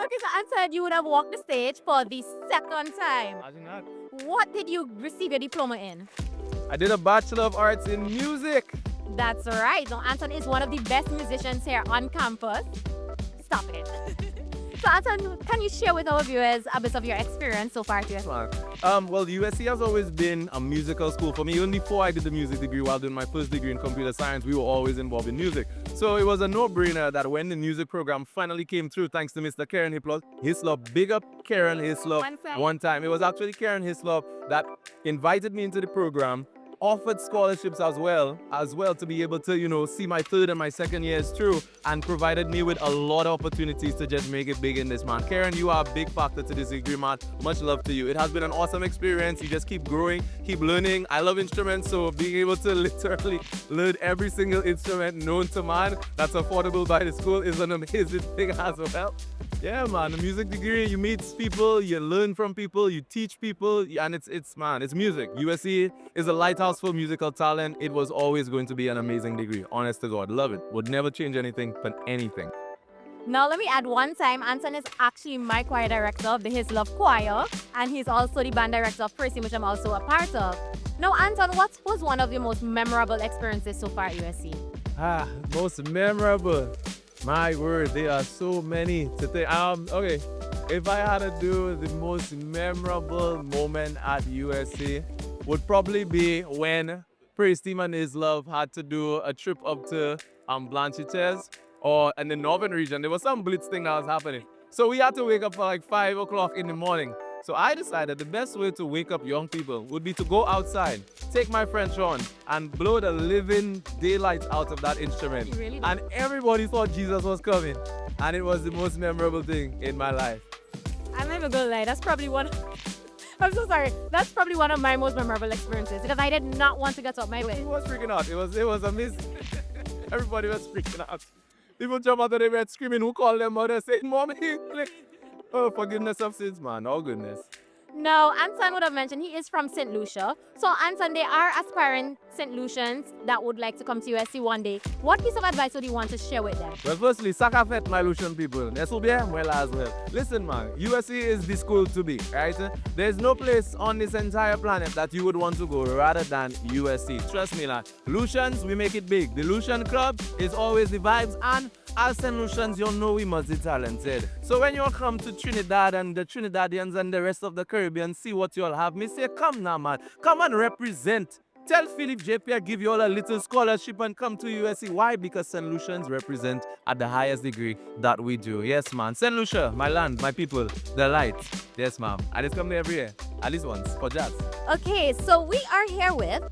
Okay, so Anton, you would have walked the stage for the second time. Imagine that. What did you receive your diploma in? I did a Bachelor of Arts in Music. That's right. Now, Anton is one of the best musicians here on campus. Stop it. So, Anton, can you share with our viewers a bit of your experience so far at USC? Well, USC has always been a musical school for me. Even before I did the music degree, while doing my first degree in computer science, we were always involved in music. So it was a no-brainer that when the music program finally came through, thanks to Mr. Karen Hislop, big up Karen Hislop. One time. It was actually Karen Hislop that invited me into the program, offered scholarships as well to be able to, see my third and my second years through, and provided me with a lot of opportunities to just make it big in this, man. Karen, you are a big factor to this degree, man. Much love to you. It has been an awesome experience. You just keep growing, keep learning. I love instruments, so being able to literally learn every single instrument known to man that's affordable by the school is an amazing thing as well. Yeah, man, the music degree, you meet people, you learn from people, you teach people, and it's music. USC is a lighthouse for musical talent. It was always going to be an amazing degree. Honest to God, love it. Would never change anything for anything. Now, let me add one time, Anton is actually my choir director of the Hislop Choir, and he's also the band director of Percy, which I'm also a part of. Now, Anton, what was one of your most memorable experiences so far at USC? Most memorable. My word, there are so many to think. Okay, if I had to do the most memorable moment at USC, would probably be when Presty and his love had to do a trip up to Blanchard's or in the northern region. There was some blitz thing that was happening. So we had to wake up for like 5 o'clock in the morning. So I decided the best way to wake up young people would be to go outside, take my French horn, and blow the living daylights out of that instrument. Really? And everybody thought Jesus was coming. And it was the most memorable thing in my life. I'm not even gonna lie, that's probably one. I'm so sorry. That's probably one of my most memorable experiences because I did not want to get up my way. He was freaking out. It was amazing. Everybody was freaking out. People jump out of their bed screaming, who called them mother, saying, Mommy, oh, forgiveness of sins, man. Oh, goodness. No, Anton would have mentioned he is from St. Lucia. So, Anton, there are aspiring St. Lucians that would like to come to USC one day. What piece of advice would you want to share with them? Well, firstly, Sakafet, my Lucian people. This will be well as well. Listen, man, USC is the school to be, right? There's no place on this entire planet that you would want to go rather than USC. Trust me, lad. Lucians, we make it big. The Lucian Club is always the vibes, and as St. Lucians, you know we must be talented. So when you come to Trinidad and the Trinidadians and the rest of the Caribbean, see what you all have. Me say, come now, man. Come and represent. Tell Philip JP give you all a little scholarship and come to USC. Why? Because St. Lucians represent at the highest degree that we do. Yes, man. St. Lucia, my land, my people, the light. Yes, ma'am. I just come there every year. At least once for jazz. Okay, so we are here with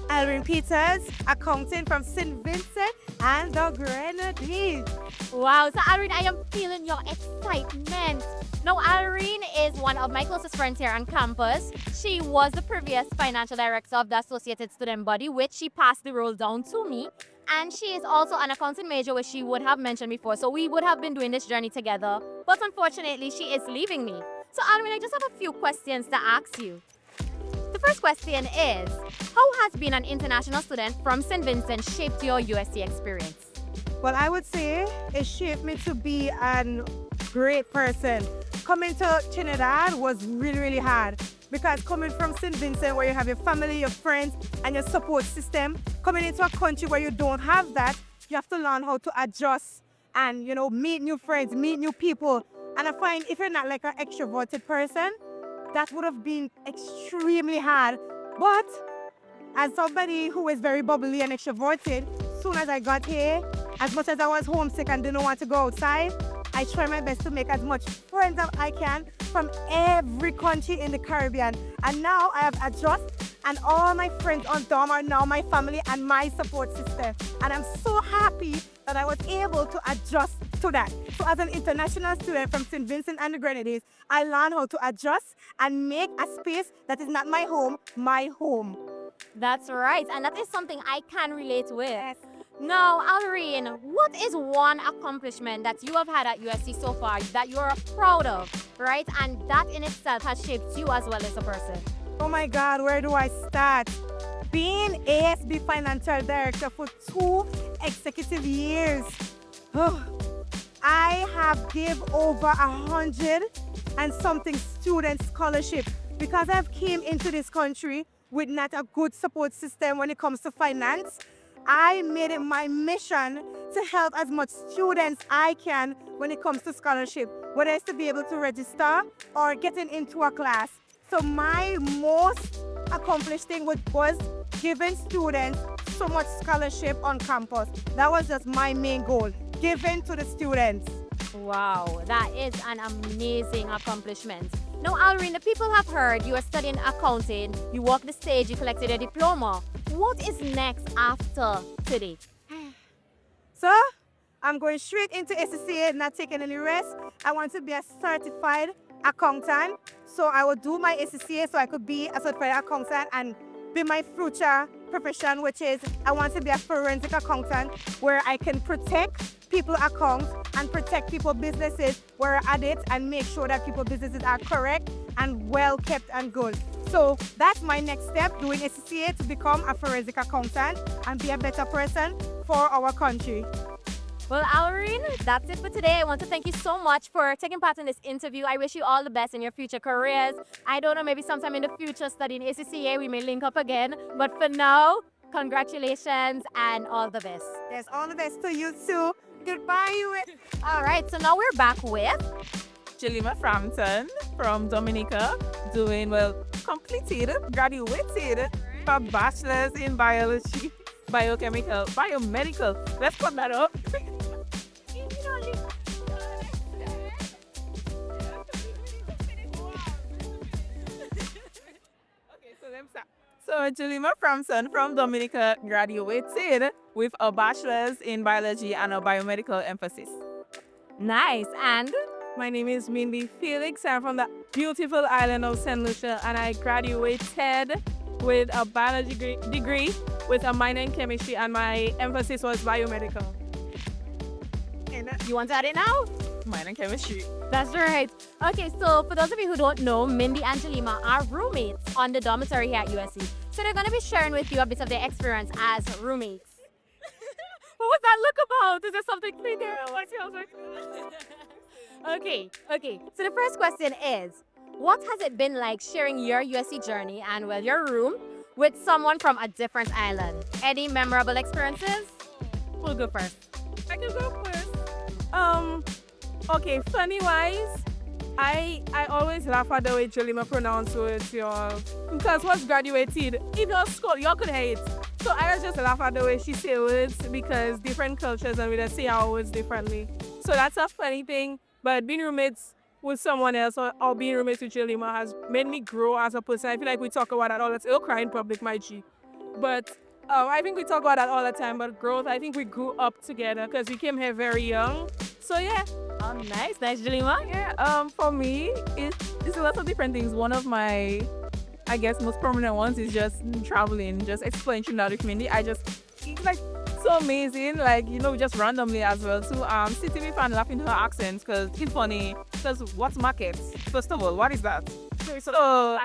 Alina Peters, accountant from St. Vincent and the Grenadines. Wow, so Irene, I am feeling your excitement. Now, Irene is one of my closest friends here on campus. She was the previous financial director of the Associated Student Body, which she passed the role down to me. And she is also an accounting major, which she would have mentioned before. So we would have been doing this journey together. But unfortunately, she is leaving me. So, Irene, I just have a few questions to ask you. The first question is, how has being an international student from St. Vincent shaped your USC experience? Well, I would say it shaped me to be a great person. Coming to Trinidad was really, really hard because coming from St. Vincent where you have your family, your friends, and your support system, coming into a country where you don't have that, you have to learn how to adjust and, meet new friends, meet new people. And I find if you're not like an extroverted person, that would have been extremely hard. But as somebody who is very bubbly and extroverted, soon as I got here, as much as I was homesick and didn't want to go outside, I try my best to make as much friends as I can from every country in the Caribbean. And now I have adjusted, and all my friends on dorm are now my family and my support system. And I'm so happy that I was able to adjust to that. So as an international student from St. Vincent and the Grenadines, I learned how to adjust and make a space that is not my home, my home. That's right, and that is something I can relate with. Yes. Now, Irene, what is one accomplishment that you have had at USC so far that you're proud of, right? And that in itself has shaped you as well as a person. Oh my God, where do I start? Being ASB Financial Director for 2 consecutive years. Oh, I have give over 100 and something student scholarship because I've came into this country with not a good support system when it comes to finance. I made it my mission to help as much students I can when it comes to scholarship, whether it's to be able to register or getting into a class. So my most accomplished thing was giving students so much scholarship on campus. That was just my main goal, giving to the students. Wow, that is an amazing accomplishment. Now, Alina, people have heard you are studying accounting, you walked the stage, you collected a diploma. What is next after today? So, I'm going straight into SCCA, not taking any rest. I want to be a certified accountant. So I will do my SCCA so I could be a certified accountant and be my future profession, which is I want to be a forensic accountant where I can protect people accounts and protect people businesses where I at it and make sure that people businesses are correct and well kept and good. So that's my next step, doing SCCA to become a forensic accountant and be a better person for our country. Well, Alina, that's it for today. I want to thank you so much for taking part in this interview. I wish you all the best in your future careers. I don't know, maybe sometime in the future studying ACCA, we may link up again. But for now, congratulations and all the best. Yes, all the best to you too. Goodbye, you. All right, so now we're back with Jimma Frampton from Dominica, doing, completed, graduated, a bachelor's in biology, biomedical. Let's put that up. So Jimma Frampton from Dominica graduated with a bachelor's in biology and a biomedical emphasis. nice. And My name is Mindy Felix. I'm from the beautiful island of St. Lucia, and I graduated with a biology degree with a minor in chemistry, and my emphasis was biomedical. you want to add it now? Minor in chemistry. That's right. Okay, so for those of you who don't know, Mindy and Jimma are roommates on the dormitory here at USC. So they're going to be sharing with you a bit of their experience as roommates. What was that look about? Is there something clean there? Okay. So the first question is, what has it been like sharing your USC journey and, well, your room with someone from a different island? Any memorable experiences? Who'll go first? I can go first. Okay, funny wise, I always laugh at the way Jolima pronounce words, y'all. Because what's graduated, if you're school, y'all could hate. So I just laugh at the way she say words because different cultures and we just say our words differently. So that's a funny thing. But being roommates with someone else or being roommates with Jolima has made me grow as a person. I feel like we talk about that all the time. I'll cry in public, my G. But I think we talk about that all the time. But growth, I think we grew up together because we came here very young. So yeah. Oh, nice, Jolima. Yeah, for me, it's a lot of different things. One of my, I guess, most prominent ones is just traveling, just exploring Trinidad with Mindy. It's like so amazing, like, just randomly as well too. Sitting with her and laughing at her accents because it's funny. Because what's markets? First of all, what is that? So,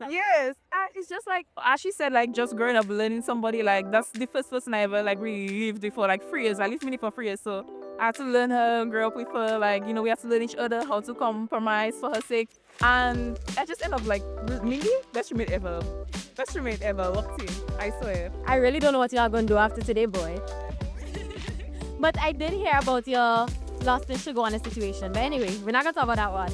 yes, it's just like, as she said, like, just growing up, learning somebody, like, that's the first person I ever, like, really lived with for, like, 3 years. I lived Mindy for 3 years, so I had to learn her, grow up with her, like, we had to learn each other, how to compromise for her sake. And I just end up, like, Mindy, best roommate ever. Best roommate ever, locked in, I swear. I really don't know what y'all gonna do after today, boy. But I did hear about your lost in sugar on a situation. But anyway, we're not gonna talk about that one.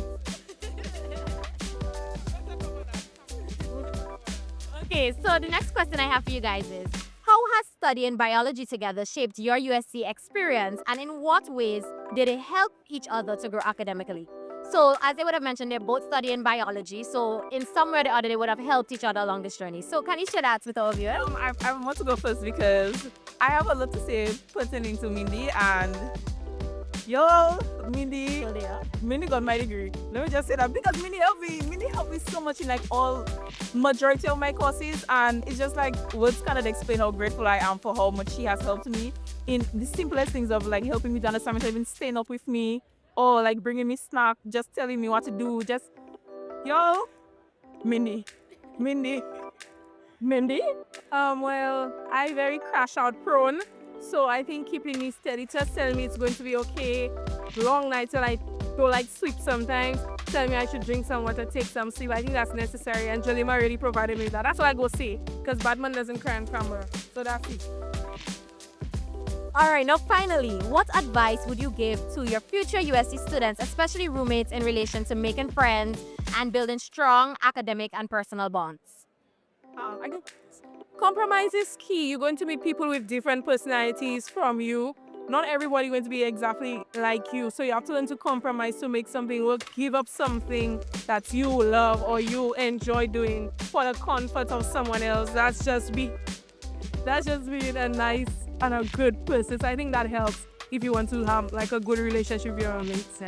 Okay, so the next question I have for you guys is, how has studying biology together shaped your USC experience, and in what ways did it help each other to grow academically? So, as they would have mentioned, they're both studying biology, so in some way or the other, they would have helped each other along this journey. So, can you share that with all of you? I want to go first because I have a lot to say pertaining to Mindy, and Mindy got my degree. Let me just say that because Mindy helped me so much in like majority of my courses, and it's just like words cannot explain how grateful I am for how much she has helped me in the simplest things of like helping me to understand, even staying up with me or like bringing me snack, just telling me what to do, Mindy. Well, I very crash out prone. So I think keeping me steady, just telling me it's going to be okay. Long nights till I go like sleep sometimes. Tell me I should drink some water, take some sleep. I think that's necessary, and Jolima really provided me with that. That's what I go say, because Batman doesn't cry on camera. So that's it. All right, now finally, what advice would you give to your future USC students, especially roommates, in relation to making friends and building strong academic and personal bonds? I think compromise is key. You're going to meet people with different personalities from you. Not everybody going to be exactly like you. So you have to learn to compromise to make something work. Give up something that you love or you enjoy doing for the comfort of someone else. That's just being a nice and a good person. So I think that helps if you want to have like a good relationship with your roommates.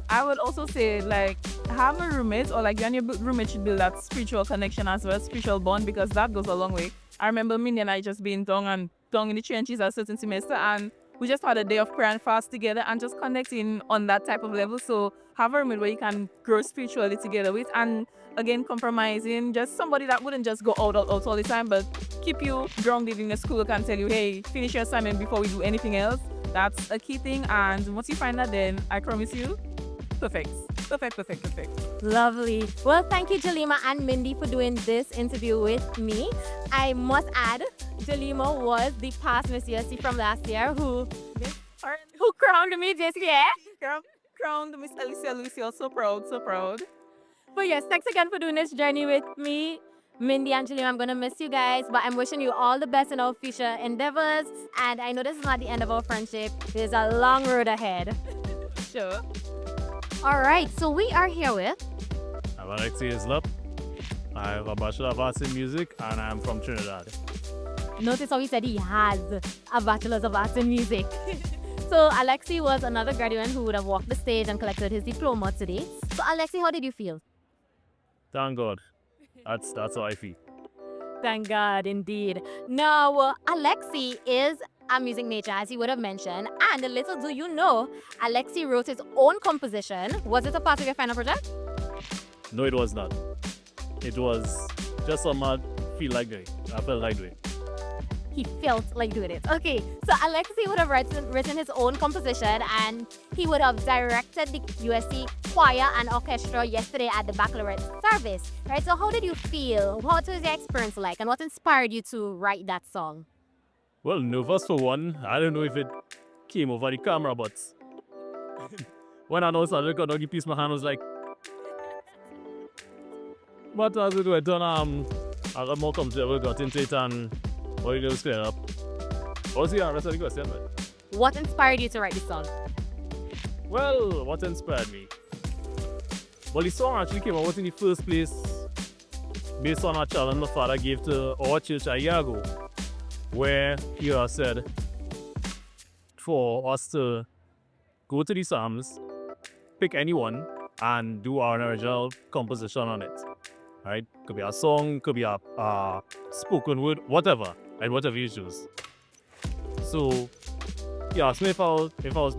I would also say like have a roommate, or like you and your roommate should build that spiritual connection as well, spiritual bond, because that goes a long way. I remember Minnie and I just being down in the trenches at a certain semester, and we just had a day of prayer and fast together and just connecting on that type of level. So have a roommate where you can grow spiritually together with, and again compromising, just somebody that wouldn't just go out all the time, but keep you grounded in the school, can tell you, hey, finish your assignment before we do anything else. That's a key thing, and once you find that, then I promise you, perfect. Lovely. Well, thank you, Jolima and Mindy, for doing this interview with me. I must add, Jolima was the past Miss USC from last year who crowned me this year. Crowned Miss Alicia Lucio. So proud. But yes, thanks again for doing this journey with me. Mindy and Jolima, I'm going to miss you guys, but I'm wishing you all the best in our future endeavors. And I know this is not the end of our friendship. There's a long road ahead. Sure. All right, so we are here with... I'm Alexi Islop. I have a Bachelor of Arts in Music, and I'm from Trinidad. Notice how he said he has a Bachelor's of Arts in Music. So Alexi was another graduate who would have walked the stage and collected his diploma today. So Alexi, how did you feel? Thank God. That's how I feel. Thank God, indeed. Now, Alexi is a music major, as he would have mentioned. And little do you know, Alexi wrote his own composition. Was it a part of your final project? No, it was not. It was just something I felt like doing. He felt like doing it. Okay, so Alexi would have written his own composition, and he would have directed the USC choir and orchestra yesterday at the baccalaureate service. Right, so how did you feel? What was your experience like, and what inspired you to write that song? Well, nervous for one. I don't know if it came over the camera, but when I noticed I looked at the piece, my hand was like... But as it went on, I got more comfortable, got into it, and all it was clear up. What was the rest of the question, man? What inspired you to write this song? Well, what inspired me? Well, the song actually came out in the first place based on a challenge my father gave to our church a year ago, where he said for us to go to the Psalms, pick anyone, and do our original composition on it. Right? Could be a song, could be a spoken word, whatever, and whatever you choose. So he asked me if I was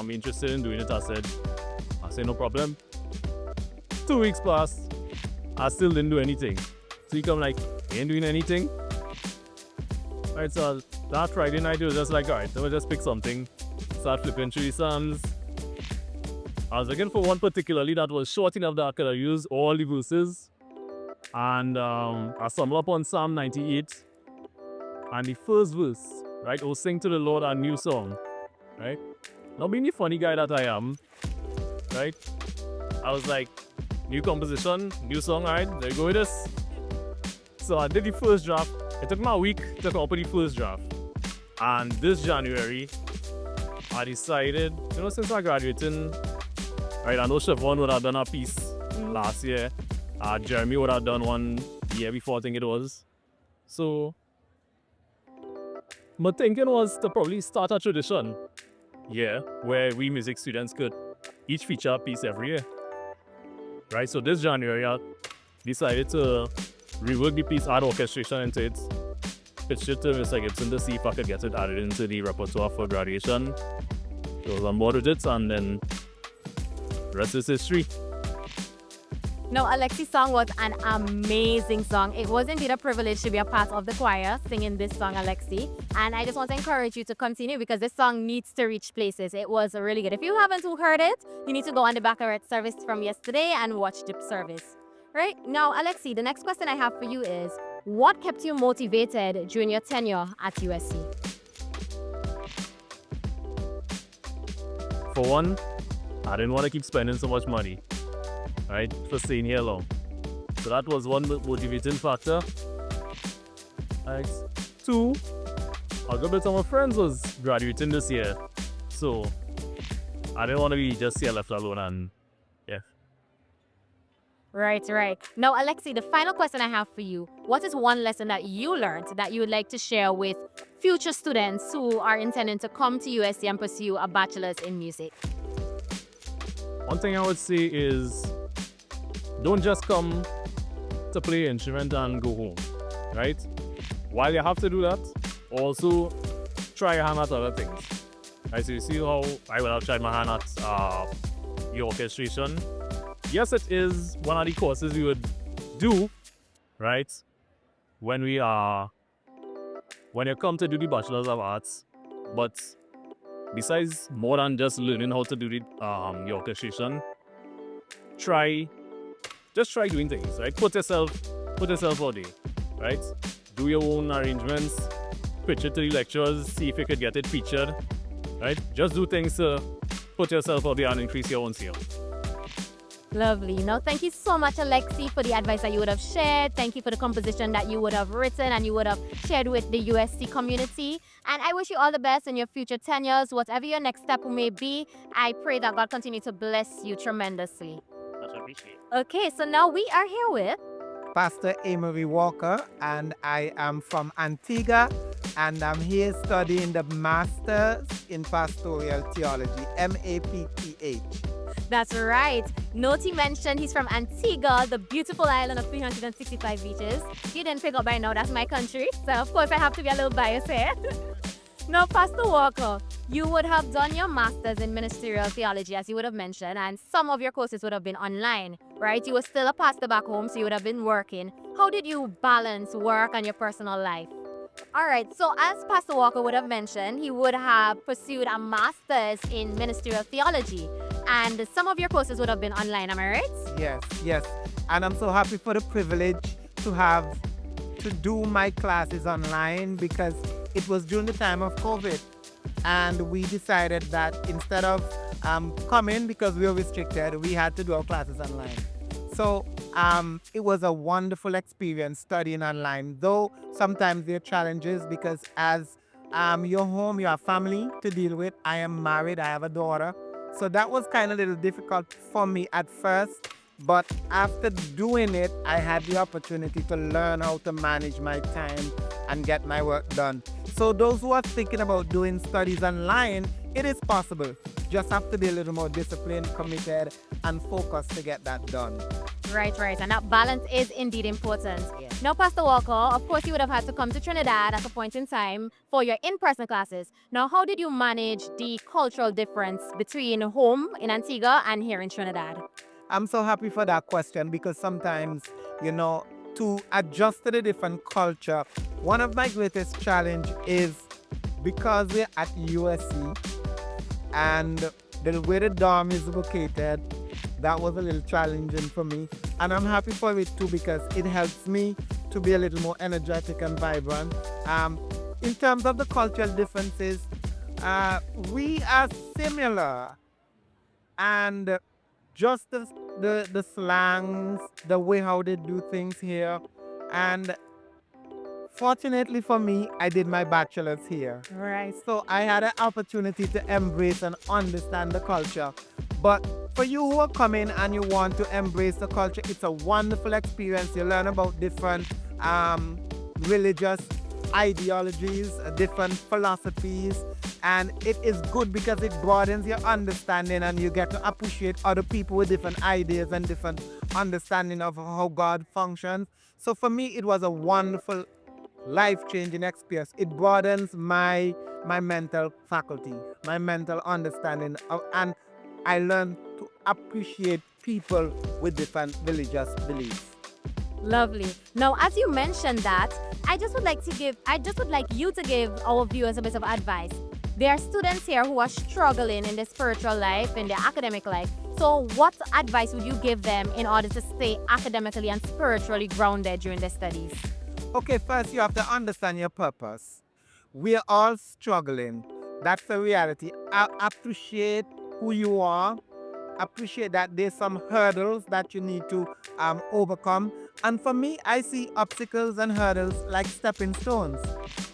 interested in doing it. I said no problem. 2 weeks passed, I still didn't do anything. So he come like, you ain't doing anything? Alright, so that Friday night it was just like, alright, let me just pick something. Start flipping through the Psalms. I was looking for one particularly that was short enough that I could have used all the verses. And I stumbled upon Psalm 98. And the first verse, right, oh, sing to the Lord a new song, right? Now being the funny guy that I am, right, I was like, new composition, new song, alright, there you go with this. So I did the first draft. It took me a week to come up with the first draft. And this January, I decided, since I graduated, right, I know Siobhan would have done a piece last year. Jeremy would have done one year before, I think it was. So my thinking was to probably start a tradition, where we music students could each feature a piece every year. Right, so this January I decided to rework the piece, add orchestration into it, pitched it to Mr. Gibson to see if I could get it added into the repertoire for graduation. So I was on board with it, and then the rest is history. Now, Alexi's song was an amazing song. It was indeed a privilege to be a part of the choir singing this song, Alexi. And I just want to encourage you to continue because this song needs to reach places. It was really good. If you haven't heard it, you need to go on the Baccarat service from yesterday and watch the service. Right? Now, Alexi, the next question I have for you is, what kept you motivated during your tenure at USC? For one, I didn't want to keep spending so much money, right, for staying here long. So that was one motivating factor. Right. Two, a good bit of my friends was graduating this year, so I didn't want to be just here left alone, and yeah. Right. Now, Alexi, the final question I have for you. What is one lesson that you learned that you would like to share with future students who are intending to come to USC and pursue a bachelor's in music? One thing I would say is, don't just come to play instrument and go home, right? While you have to do that, also try your hand at other things. Right, so you see how I will have tried my hand at the orchestration. Yes, it is one of the courses we would do, right? When you come to do the Bachelor's of Arts, but besides more than just learning how to do the orchestration, just try doing things, right? Put yourself out there, right? Do your own arrangements, pitch it to the lecturers, see if you could get it featured, right? Just do things to put yourself out there and increase your own skill. Lovely. Now, thank you so much, Alexi, for the advice that you would have shared. Thank you for the composition that you would have written and you would have shared with the USC community. And I wish you all the best in your future tenures, whatever your next step may be. I pray that God continue to bless you tremendously. That's appreciated. Okay, so now we are here with Pastor Amory Walker, and I am from Antigua, and I'm here studying the Masters in Pastoral Theology, MAPTH. That's right. Noti mentioned he's from Antigua, the beautiful island of 365 beaches. If you didn't pick up by now, that's my country. So, of course, I have to be a little biased here. Now, Pastor Walker, you would have done your master's in ministerial theology, as you would have mentioned, and some of your courses would have been online, right? You were still a pastor back home, so you would have been working. How did you balance work and your personal life? All right, so as Pastor Walker would have mentioned, he would have pursued a master's in ministerial theology. And some of your courses would have been online, am I right? Yes. And I'm so happy for the privilege to do my classes online, because it was during the time of COVID. And we decided that instead of coming, because we were restricted, we had to do our classes online. So it was a wonderful experience studying online, though sometimes there are challenges because as you're home, you have family to deal with. I am married, I have a daughter. So that was kind of a little difficult for me at first. But after doing it, I had the opportunity to learn how to manage my time and get my work done. So those who are thinking about doing studies online, it is possible. Just have to be a little more disciplined, committed, and focused to get that done. Right. And that balance is indeed important. Yeah. Now, Pastor Walker, of course, you would have had to come to Trinidad at a point in time for your in-person classes. Now, how did you manage the cultural difference between home in Antigua and here in Trinidad? I'm so happy for that question, because sometimes, to adjust to the different culture, one of my greatest challenge is because we're at USC and the way the dorm is located, that was a little challenging for me. And I'm happy for it too, because it helps me to be a little more energetic and vibrant. In terms of the cultural differences, we are similar. And just the slangs, the way how they do things here. And fortunately for me, I did my bachelor's here. Right. So I had an opportunity to embrace and understand the culture. But for you who are coming and you want to embrace the culture, it's a wonderful experience. You learn about different religious ideologies, different philosophies, and it is good because it broadens your understanding and you get to appreciate other people with different ideas and different understanding of how God functions. So for me, it was a wonderful, life-changing experience. It broadens my mental faculty, my mental understanding, and I learned to appreciate people with different religious beliefs. Lovely. Now, as you mentioned that, I just would like you to give our viewers a bit of advice. There are students here who are struggling in their spiritual life, in their academic life. So what advice would you give them in order to stay academically and spiritually grounded during their studies? Okay, first you have to understand your purpose. We are all struggling. That's the reality. Appreciate who you are. Appreciate that there's some hurdles that you need to overcome. And for me, I see obstacles and hurdles like stepping stones.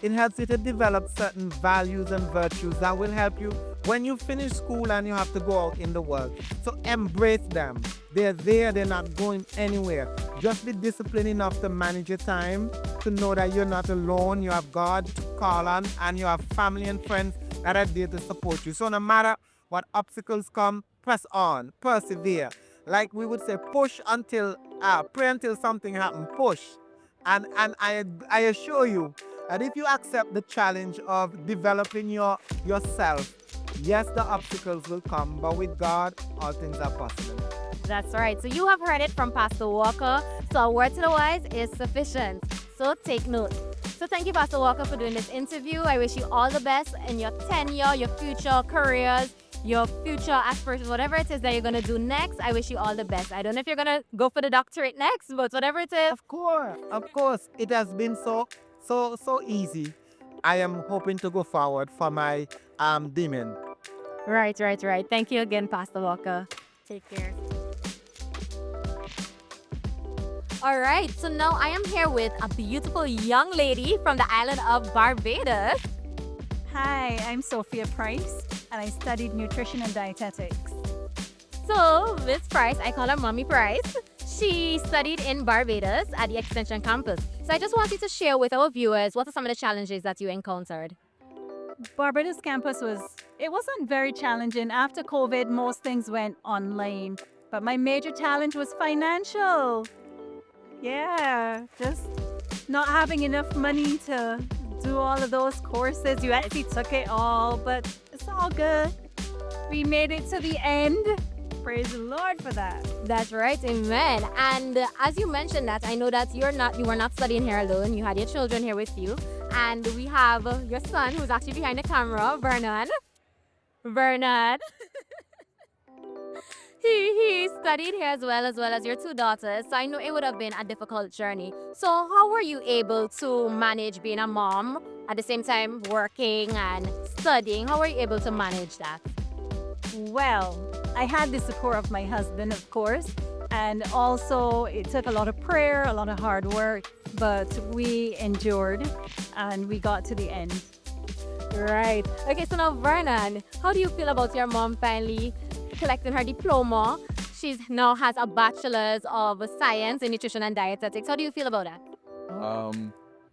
It helps you to develop certain values and virtues that will help you when you finish school and you have to go out in the world. So embrace them. They're there, they're not going anywhere. Just be disciplined enough to manage your time, to know that you're not alone, you have God to call on, and you have family and friends that are there to support you. So no matter what obstacles come, press on, persevere. Like we would say, pray until something happens, push. And I assure you that if you accept the challenge of developing yourself, yes, the obstacles will come, but with God, all things are possible. That's right. So you have heard it from Pastor Walker. So a word to the wise is sufficient. So take note. So thank you, Pastor Walker, for doing this interview. I wish you all the best in your tenure, your future careers, your future aspirations, whatever it is that you're going to do next. I wish you all the best. I don't know if you're going to go for the doctorate next, but whatever it is. Of course. It has been so easy. I am hoping to go forward for my demon. Right. Thank you again, Pastor Walker. Take care. All right, so now I am here with a beautiful young lady from the island of Barbados. Hi, I'm Sophia Price, and I studied nutrition and dietetics. So, Miss Price, I call her Mommy Price. She studied in Barbados at the Extension campus. So I just want you to share with our viewers what are some of the challenges that you encountered. Barbados campus wasn't very challenging. After COVID, most things went online. But my major challenge was financial. Yeah, just not having enough money to do all of those courses. You actually took it all, but it's all good. We made it to the end. Praise the Lord for that. That's right, amen. And as you mentioned that, I know that you were not studying here alone. You had your children here with you. And we have your son who's actually behind the camera, Vernon. He studied here as well as your two daughters. So I know it would have been a difficult journey. So how were you able to manage being a mom at the same time working and studying? How were you able to manage that? Well, I had the support of my husband, of course, and also it took a lot of prayer, a lot of hard work, but we endured and we got to the end. Right. Okay, so now Vernon, how do you feel about your mom finally collecting her diploma? She now has a bachelor's of science in nutrition and dietetics. How do you feel about that?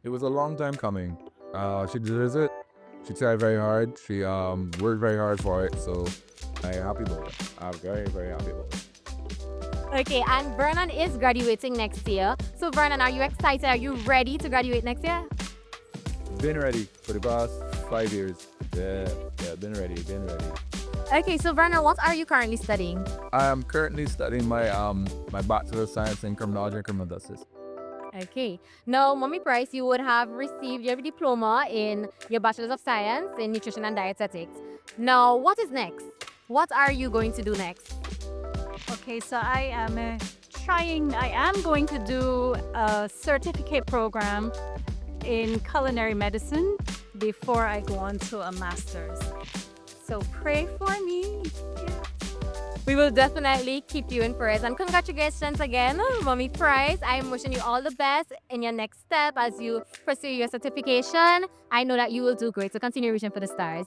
It was a long time coming. She deserves it. She tried very hard. She worked very hard for it. So I'm happy about it. I'm very, very happy about it. Okay, and Vernon is graduating next year. So Vernon, are you excited? Are you ready to graduate next year? Been ready for the past 5 years. Yeah, been ready. Okay, so Vernon, what are you currently studying? I am currently studying my Bachelor of Science in Criminology and Criminal Justice. Okay. Now, Mommy Price, you would have received your diploma in your Bachelor's of Science in Nutrition and Dietetics. Now, what is next? What are you going to do next? Okay, so I am going to do a certificate program in culinary medicine before I go on to a master's. So pray for me. Yeah. We will definitely keep you in prayers. And congratulations again, Mommy Price. I'm wishing you all the best in your next step as you pursue your certification. I know that you will do great, so continue reaching for the stars.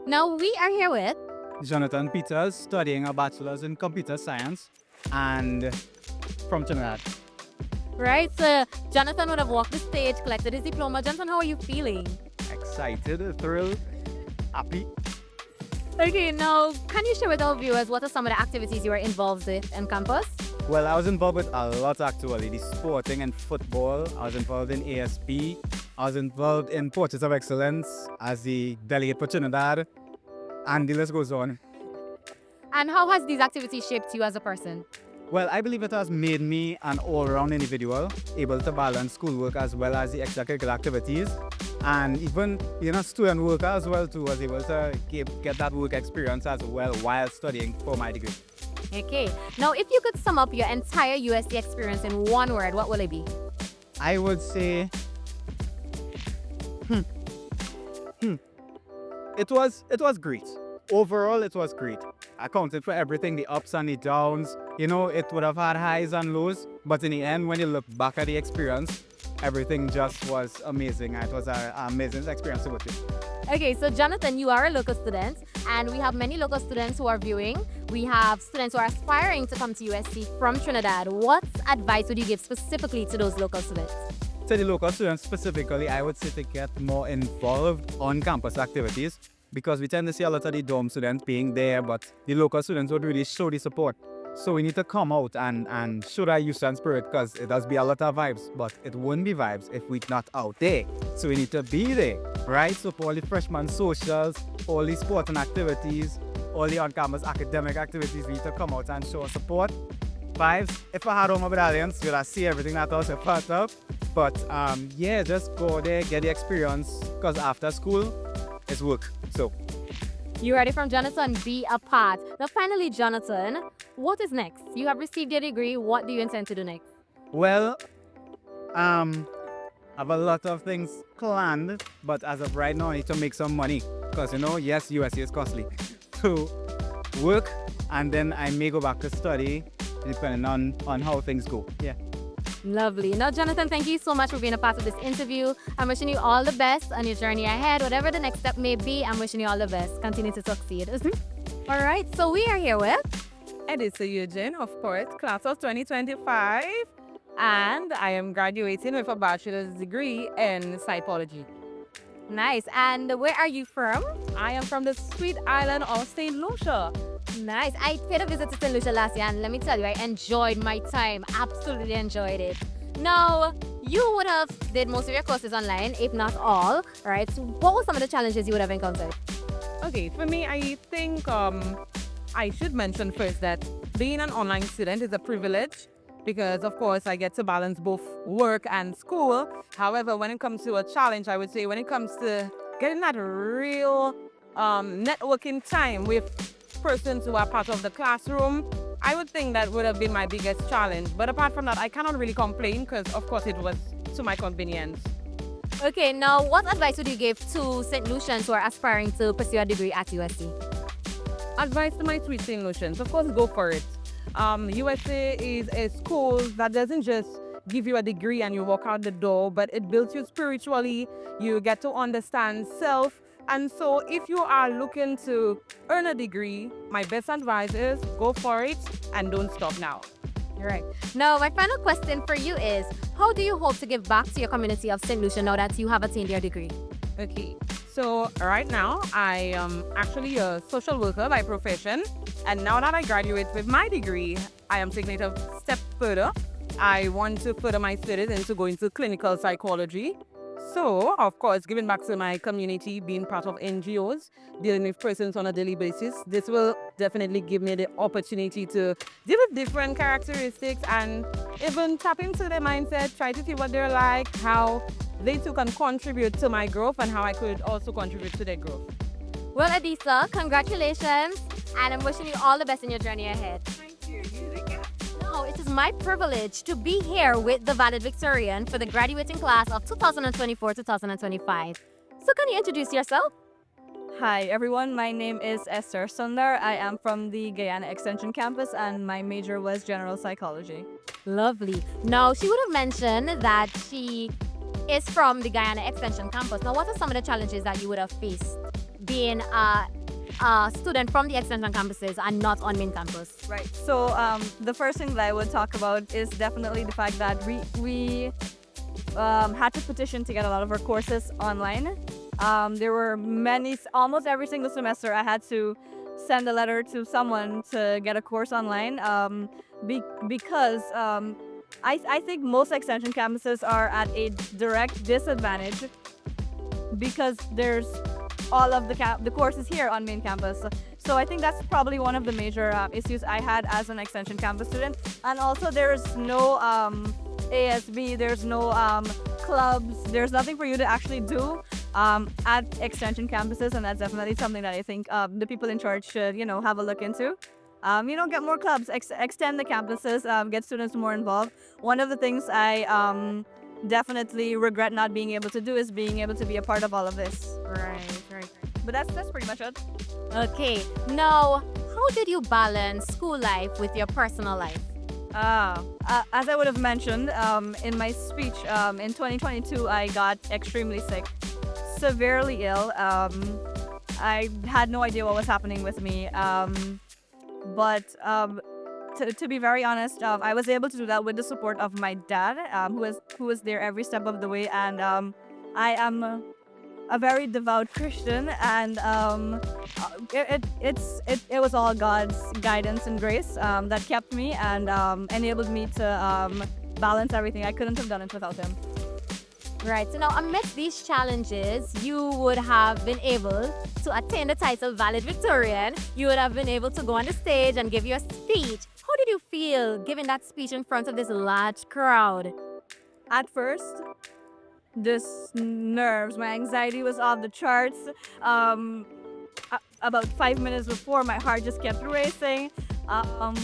Now we are here with Jonathan Peters, studying a bachelor's in computer science and from Trinidad. Right, so Jonathan would have walked the stage, collected his diploma. Jonathan, how are you feeling? Excited, thrilled, happy. Okay, now can you share with our viewers what are some of the activities you were involved with on campus? Well, I was involved with a lot actually. The sporting and football. I was involved in ASP. I was involved in Portraits of Excellence as the delegate for Trinidad. And the list goes on. And how has these activities shaped you as a person? Well, I believe it has made me an all-round individual, able to balance schoolwork as well as the extracurricular activities, and even student worker as well too. Was able to get that work experience as well while studying for my degree. Okay. Now, if you could sum up your entire USC experience in one word, what will it be? I would say, it was great. Overall, it was great. I counted for everything, the ups and the downs. It would have had highs and lows, but in the end, when you look back at the experience, everything just was amazing. It was an amazing experience with it. Okay, so Jonathan, you are a local student, and we have many local students who are viewing. We have students who are aspiring to come to USC from Trinidad. What advice would you give specifically to those local students? To the local students specifically, I would say to get more involved on campus activities, because we tend to see a lot of the dorm students being there, but the local students would really show the support. So we need to come out and show that youth and spirit, because it does be a lot of vibes, but it wouldn't be vibes if we're not out there. So we need to be there, right? So for all the freshman socials, all the sporting activities, all the on-campus academic activities, we need to come out and show support. Vibes. If I had all my medallions, you'd have see everything that I was a part of. But yeah, just go there, get the experience, because after school, it's work. So You heard it from Jonathan, be a part. Now finally, Jonathan, what is next? You have received your degree. What do you intend to do next? well, I have a lot of things planned, but as of right now, I need to make some money, because yes, USC is costly. So work, and then I may go back to study, depending on how things go. Yeah. Lovely. Now, Jonathan, thank you so much for being a part of this interview. I'm wishing you all the best on your journey ahead. Whatever the next step may be, I'm wishing you all the best. Continue to succeed. All right, so we are here with Edisa Eugene, of course, class of 2025. And I am graduating with a bachelor's degree in psychology. Nice. And where are you from? I am from the sweet island of St. Lucia. Nice. I paid a visit to St. Lucia last year, and let me tell you, I enjoyed my time. Absolutely enjoyed it. Now, you would have did most of your courses online, if not all, right? So what were some of the challenges you would have encountered? Okay, for me, I think I should mention first that being an online student is a privilege, because of course I get to balance both work and school. However, when it comes to a challenge, I would say when it comes to getting that real networking time with persons who are part of the classroom, I would think that would have been my biggest challenge. But apart from that, I cannot really complain, because of course it was to my convenience. Okay, now what advice would you give to St. Lucians who are aspiring to pursue a degree at USC? Advice to my sweet St. Lucians, of course, go for it. USA is a school that doesn't just give you a degree and you walk out the door, but it builds you spiritually. You get to understand self. And so if you are looking to earn a degree, my best advice is go for it and don't stop now. All right. Now, my final question for you is, how do you hope to give back to your community of St. Lucia now that you have attained your degree? Okay, so right now I am actually a social worker by profession, and now that I graduate with my degree, I am taking it a step further. I want to further my studies into going to clinical psychology. So, of course, giving back to my community, being part of NGOs, dealing with persons on a daily basis, this will definitely give me the opportunity to deal with different characteristics and even tap into their mindset, try to see what they're like, how they too can contribute to my growth, and how I could also contribute to their growth. Well, Edisa, congratulations, and I'm wishing you all the best in your journey ahead. Thank you. You again. Now, it is my privilege to be here with the valedictorian for the graduating class of 2024-2025. So can you introduce yourself? Hi everyone, my name is Esther Sundar. I am from the Guyana Extension campus and my major was general psychology. Lovely. Now, she would have mentioned that she is from the Guyana Extension campus. Now, what are some of the challenges that you would have faced being a student from the Extension campuses and not on main campus? Right. So the first thing that I would talk about is definitely the fact that we had to petition to get a lot of our courses online. There were almost every single semester I had to send a letter to someone to get a course online because I think most extension campuses are at a direct disadvantage because there's all of the courses here on main campus. So I think that's probably one of the major issues I had as an extension campus student. And also there's no ASB, there's no clubs, there's nothing for you to actually do at extension campuses, and that's definitely something that I think the people in charge should, have a look into. Get more clubs, extend the campuses, get students more involved. One of the things I definitely regret not being able to do is being able to be a part of all of this. Right. But that's pretty much it. Okay, now, how did you balance school life with your personal life? As I would have mentioned in my speech, in 2022, I got extremely sick, severely ill. I had no idea what was happening with me. But to be very honest, I was able to do that with the support of my dad, who was there every step of the way. And I am a very devout Christian, and it was all God's guidance and grace that kept me and enabled me to balance everything. I couldn't have done it without him. Right, so now amidst these challenges, you would have been able to attain the title Valid Victorian. You would have been able to go on the stage and give your speech. How did you feel giving that speech in front of this large crowd? At first, just nerves. My anxiety was off the charts. About 5 minutes before, my heart just kept racing.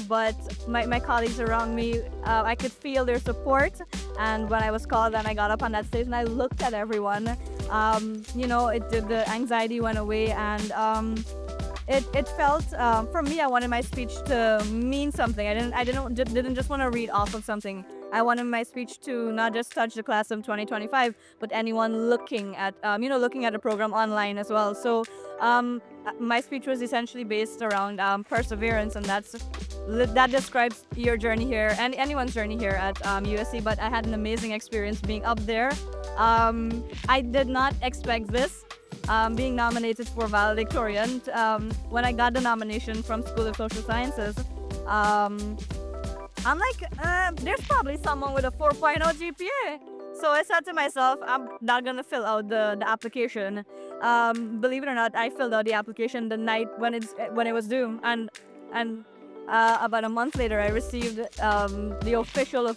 But my colleagues around me, I could feel their support. And when I was called and I got up on that stage and I looked at everyone, the anxiety went away, and it felt, for me, I wanted my speech to mean something. I didn't just want to read off of something. I wanted my speech to not just touch the class of 2025, but anyone looking at the program online as well. So my speech was essentially based around perseverance, and that describes your journey here and anyone's journey here at USC. But I had an amazing experience being up there. I did not expect this. Being nominated for valedictorian. When I got the nomination from School of Social Sciences, I'm like, there's probably someone with a 4.0 GPA. So I said to myself, I'm not gonna fill out the application. Believe it or not, I filled out the application the night when it was due, and about a month later, I received the official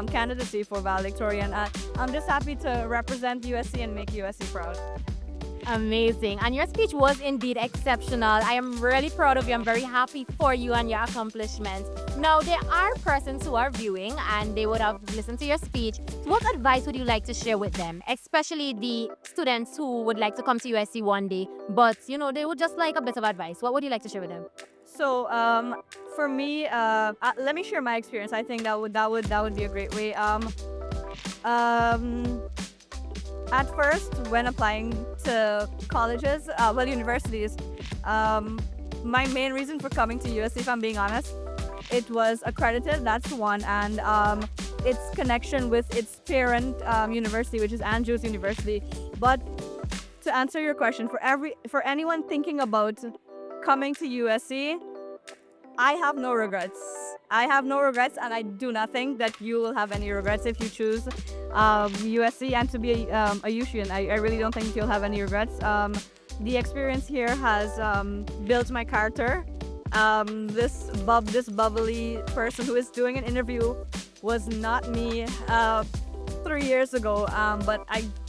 candidacy for valedictorian. I'm just happy to represent USC and make USC proud. Amazing. And your speech was indeed exceptional. I am really proud of you. I'm very happy for you and your accomplishments. Now, there are persons who are viewing and they would have listened to your speech. What advice would you like to share with them, especially the students who would like to come to USC one day, but, they would just like a bit of advice? What would you like to share with them? So, for me, let me share my experience. I think that would be a great way. At first, when applying to colleges, universities, my main reason for coming to USC, if I'm being honest, it was accredited, that's one, and its connection with its parent university, which is Andrews University. But to answer your question, for anyone thinking about coming to USC, I have no regrets. And I do not think that you will have any regrets if you choose USC and to be a USCian. I really don't think you'll have any regrets. The experience here has built my character. This bubbly person who is doing an interview was not me 3 years ago. But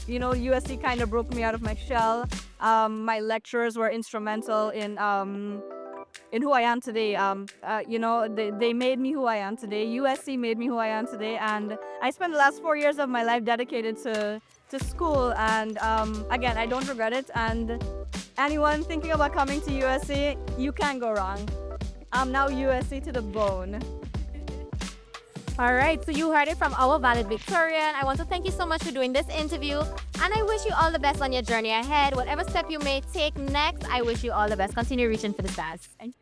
USC kind of broke me out of my shell. My lecturers were instrumental in who I am today. They made me who I am today. USC made me who I am today, and I spent the last 4 years of my life dedicated to school. And again, I don't regret it. And anyone thinking about coming to USC, you can't go wrong. I'm now USC to the bone. All right, so you heard it from our Valid Victorian. I want to thank you so much for doing this interview, and I wish you all the best on your journey ahead. Whatever step you may take next, I wish you all the best. Continue reaching for the stars. Thank you.